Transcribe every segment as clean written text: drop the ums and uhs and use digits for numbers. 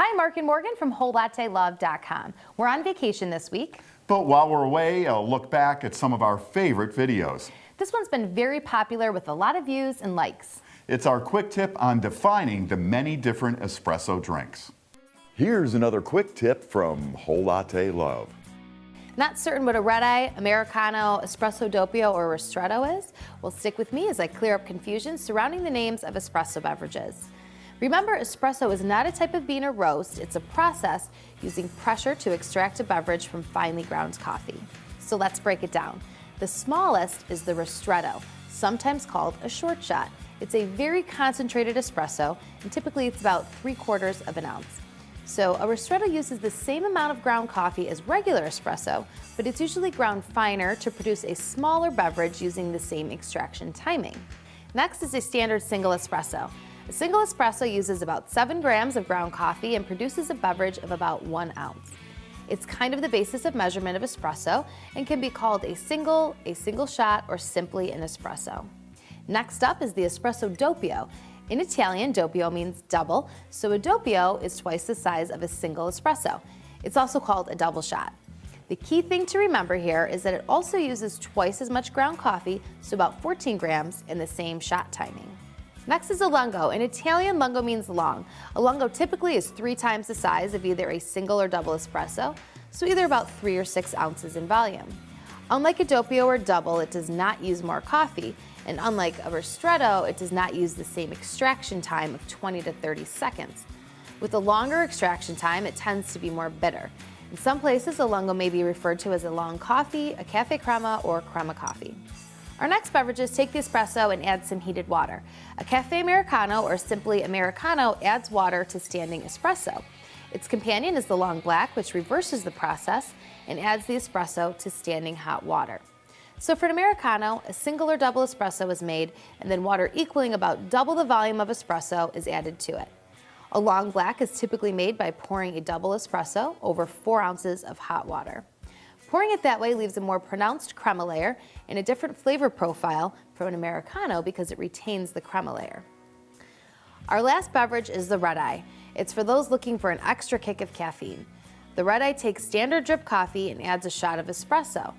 Hi, Mark and Morgan from WholeLatteLove.com. We're on vacation this week. But while we're away, I'll look back at some of our favorite videos. This one's been very popular with a lot of views and likes. It's our quick tip on defining the many different espresso drinks. Here's another quick tip from Whole Latte Love. Not certain what a red-eye, Americano, Espresso, Doppio, or Ristretto is? Well, stick with me as I clear up confusion surrounding the names of espresso beverages. Remember, espresso is not a type of bean or roast. It's a process using pressure to extract a beverage from finely ground coffee. So let's break it down. The smallest is the Ristretto, sometimes called a short shot. It's a very concentrated espresso, and typically it's about 3/4 of an ounce. So a Ristretto uses the same amount of ground coffee as regular espresso, but it's usually ground finer to produce a smaller beverage using the same extraction timing. Next is a standard single espresso. A single espresso uses about 7 grams of ground coffee and produces a beverage of about 1 ounce. It's kind of the basis of measurement of espresso and can be called a single shot, or simply an espresso. Next up is the espresso doppio. In Italian, doppio means double, so a doppio is twice the size of a single espresso. It's also called a double shot. The key thing to remember here is that it also uses twice as much ground coffee, so about 14 grams, in the same shot timing. Next is a lungo. In Italian, lungo means long. A lungo typically is 3 times the size of either a single or double espresso, so either about 3 or 6 ounces in volume. Unlike a doppio or double, it does not use more coffee, and unlike a ristretto, it does not use the same extraction time of 20 to 30 seconds. With a longer extraction time, it tends to be more bitter. In some places, a lungo may be referred to as a long coffee, a cafe crema, or crema coffee. Our next beverages take the espresso and add some heated water. A cafe Americano, or simply Americano, adds water to standing espresso. Its companion is the long black, which reverses the process and adds the espresso to standing hot water. So for an Americano, a single or double espresso is made, and then water equaling about double the volume of espresso is added to it. A long black is typically made by pouring a double espresso over 4 ounces of hot water. Pouring it that way leaves a more pronounced crema layer and a different flavor profile from an Americano because it retains the crema layer. Our last beverage is the red-eye. It's for those looking for an extra kick of caffeine. The red-eye takes standard drip coffee and adds a shot of espresso.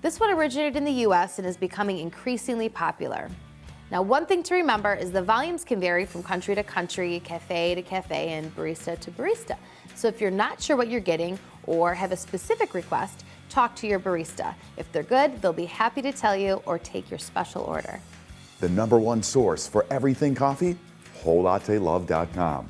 This one originated in the US and is becoming increasingly popular. Now, one thing to remember is the volumes can vary from country to country, cafe to cafe, and barista to barista. So if you're not sure what you're getting or have a specific request, talk to your barista. If they're good, they'll be happy to tell you or take your special order. The #1 source for everything coffee? WholeLatteLove.com.